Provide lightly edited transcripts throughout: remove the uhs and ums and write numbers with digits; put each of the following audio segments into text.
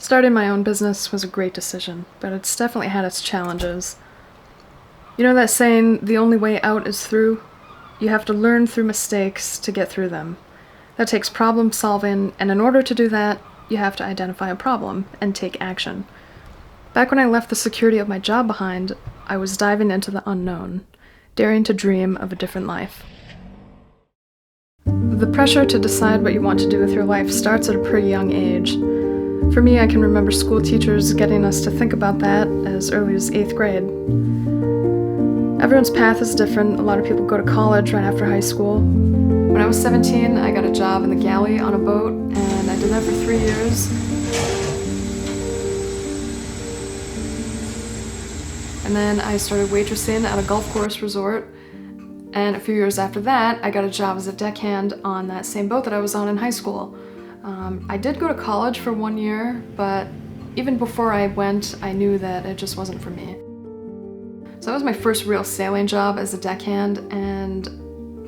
Starting my own business was a great decision, but it's definitely had its challenges. You know that saying, the only way out is through? You have to learn through mistakes to get through them. That takes problem solving, and in order to do that, you have to identify a problem and take action. Back when I left the security of my job behind, I was diving into the unknown, daring to dream of a different life. The pressure to decide what you want to do with your life starts at a pretty young age. For me, I can remember school teachers getting us to think about that as early as 8th grade. Everyone's path is different. A lot of people go to college right after high school. When I was 17, I got a job in the galley on a boat, and I did that for 3 years. And then I started waitressing at a golf course resort, and a few years after that, I got a job as a deckhand on that same boat that I was on in high school. I did go to college for 1 year, but even before I went, I knew that it just wasn't for me. So that was my first real sailing job as a deckhand, and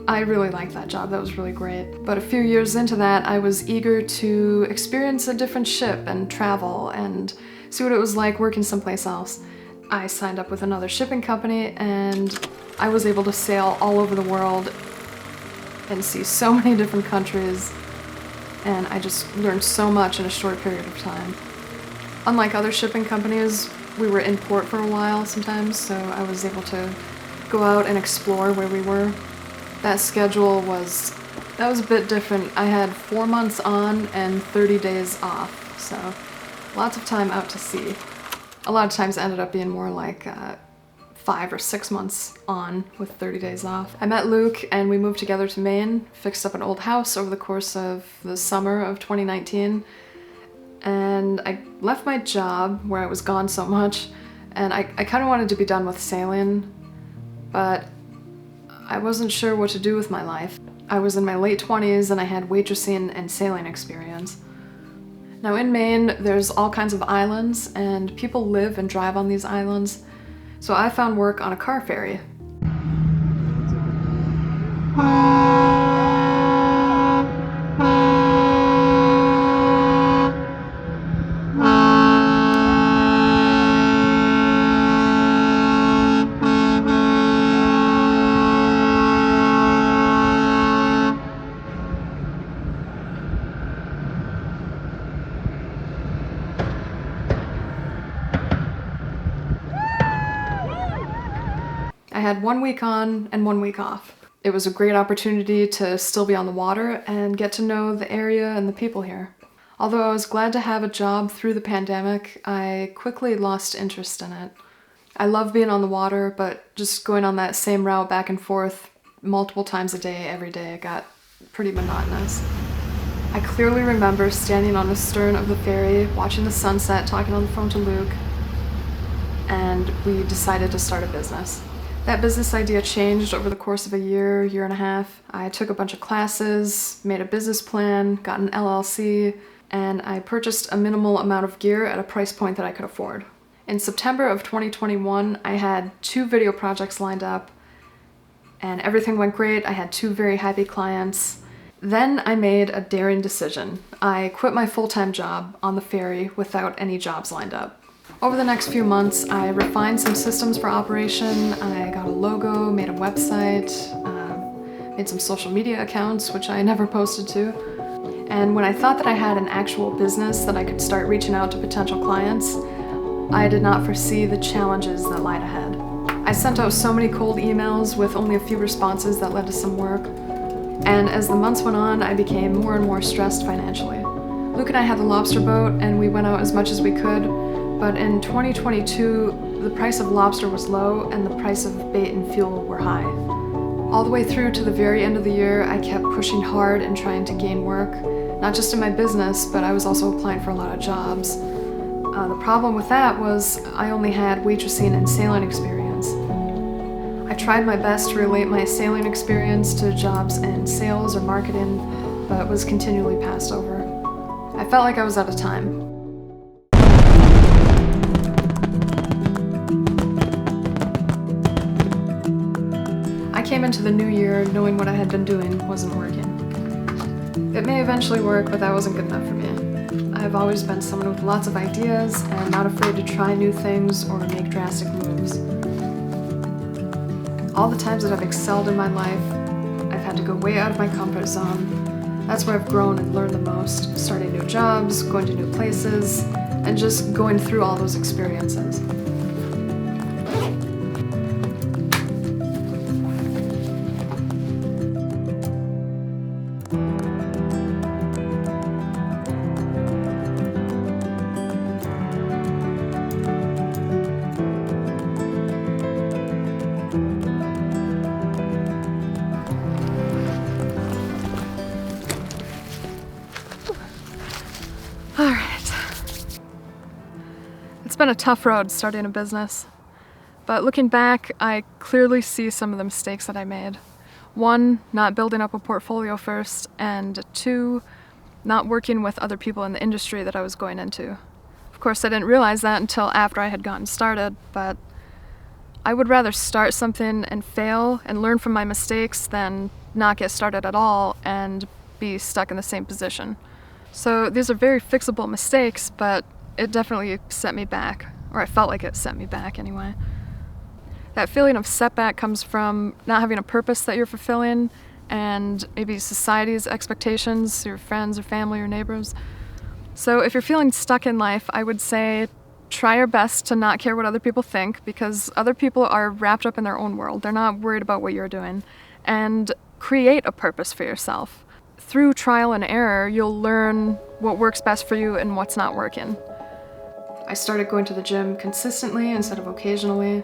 I really liked that job. That was really great. But a few years into that, I was eager to experience a different ship and travel and see what it was like working someplace else. I signed up with another shipping company, and I was able to sail all over the world and see so many different countries, and I just learned so much in a short period of time. Unlike other shipping companies, we were in port for a while sometimes, so I was able to go out and explore where we were. That schedule was a bit different. I had 4 months on and 30 days off, so lots of time out to sea. A lot of times it ended up being more like 5 or 6 months on with 30 days off. I met Luke and we moved together to Maine, fixed up an old house over the course of the summer of 2019. And I left my job where I was gone so much, and I kind of wanted to be done with sailing, but I wasn't sure what to do with my life. I was in my late 20s and I had waitressing and sailing experience. Now in Maine, there's all kinds of islands and people live and drive on these islands, so I found work on a car ferry. I had 1 week on and 1 week off. It was a great opportunity to still be on the water and get to know the area and the people here. Although I was glad to have a job through the pandemic, I quickly lost interest in it. I love being on the water, but just going on that same route back and forth multiple times a day, every day, it got pretty monotonous. I clearly remember standing on the stern of the ferry, watching the sunset, talking on the phone to Luke, and we decided to start a business. That business idea changed over the course of a year, year and a half. I took a bunch of classes, made a business plan, got an LLC, and I purchased a minimal amount of gear at a price point that I could afford. In September of 2021, I had 2 video projects lined up, and everything went great. I had 2 very happy clients. Then I made a daring decision. I quit my full-time job on the ferry without any jobs lined up. Over the next few months, I refined some systems for operation. I got a logo, made a website, made some social media accounts, which I never posted to. And when I thought that I had an actual business that I could start reaching out to potential clients, I did not foresee the challenges that lied ahead. I sent out so many cold emails with only a few responses that led to some work. And as the months went on, I became more and more stressed financially. Luke and I had the lobster boat, and we went out as much as we could. But in 2022, the price of lobster was low and the price of bait and fuel were high. All the way through to the very end of the year, I kept pushing hard and trying to gain work, not just in my business, but I was also applying for a lot of jobs. The problem with that was I only had waitressing and sailing experience. I tried my best to relate my sailing experience to jobs in sales or marketing, but was continually passed over. I felt like I was out of time. I came into the new year knowing what I had been doing wasn't working. It may eventually work, but that wasn't good enough for me. I I've always been someone with lots of ideas and not afraid to try new things or make drastic moves. All the times that I've excelled in my life, I've had to go way out of my comfort zone. That's where I've grown and learned the most, starting new jobs, going to new places, and just going through all those experiences. All right. It's been a tough road starting a business, but looking back, I clearly see some of the mistakes that I made. 1, not building up a portfolio first, and 2, not working with other people in the industry that I was going into. Of course, I didn't realize that until after I had gotten started, but I would rather start something and fail and learn from my mistakes than not get started at all and be stuck in the same position. So these are very fixable mistakes, but it definitely set me back, or I felt like it set me back anyway. That feeling of setback comes from not having a purpose that you're fulfilling, and maybe society's expectations, your friends or family or neighbors. So if you're feeling stuck in life, I would say try your best to not care what other people think, because other people are wrapped up in their own world. They're not worried about what you're doing. And create a purpose for yourself. Through trial and error, you'll learn what works best for you and what's not working. I started going to the gym consistently instead of occasionally.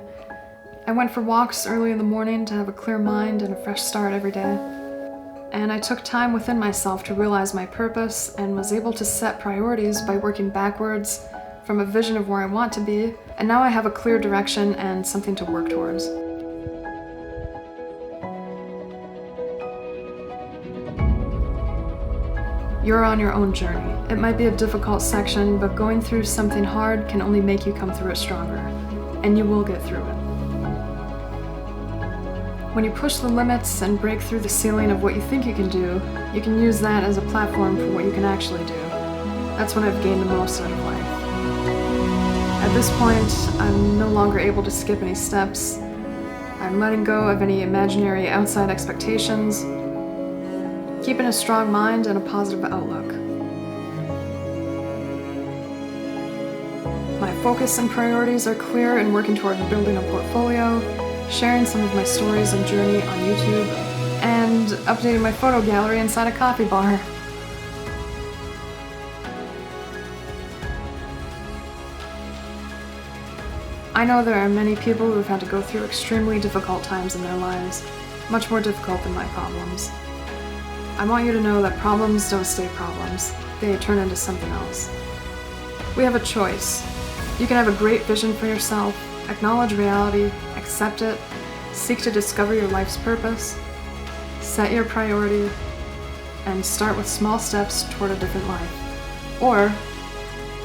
I went for walks early in the morning to have a clear mind and a fresh start every day. And I took time within myself to realize my purpose and was able to set priorities by working backwards from a vision of where I want to be, and now I have a clear direction and something to work towards. You're on your own journey. It might be a difficult section, but going through something hard can only make you come through it stronger, and you will get through it. When you push the limits and break through the ceiling of what you think you can use that as a platform for what you can actually do. That's when I've gained the most out of life. At this point, I'm no longer able to skip any steps. I'm letting go of any imaginary outside expectations, keeping a strong mind and a positive outlook. My focus and priorities are clear in working toward building a portfolio, sharing some of my stories and journey on YouTube, and updating my photo gallery inside a coffee bar. I know there are many people who have had to go through extremely difficult times in their lives, much more difficult than my problems. I want you to know that problems don't stay problems. They turn into something else. We have a choice. You can have a great vision for yourself, acknowledge reality, accept it, seek to discover your life's purpose, set your priority, and start with small steps toward a different life. Or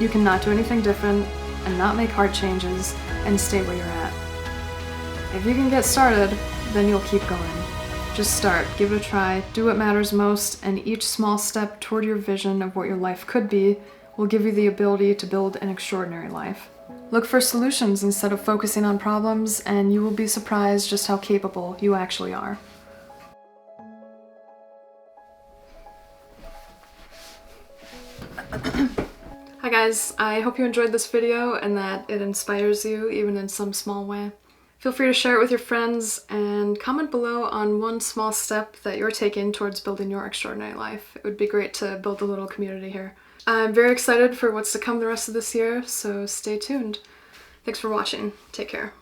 you can not do anything different and not make hard changes and stay where you're at. If you can get started, then you'll keep going. Just start, give it a try, do what matters most, and each small step toward your vision of what your life could be will give you the ability to build an extraordinary life. Look for solutions instead of focusing on problems, and you will be surprised just how capable you actually are. Hi guys, I hope you enjoyed this video and that it inspires you even in some small way. Feel free to share it with your friends and comment below on one small step that you're taking towards building your extraordinary life. It would be great to build a little community here. I'm very excited for what's to come the rest of this year, so stay tuned. Thanks for watching. Take care.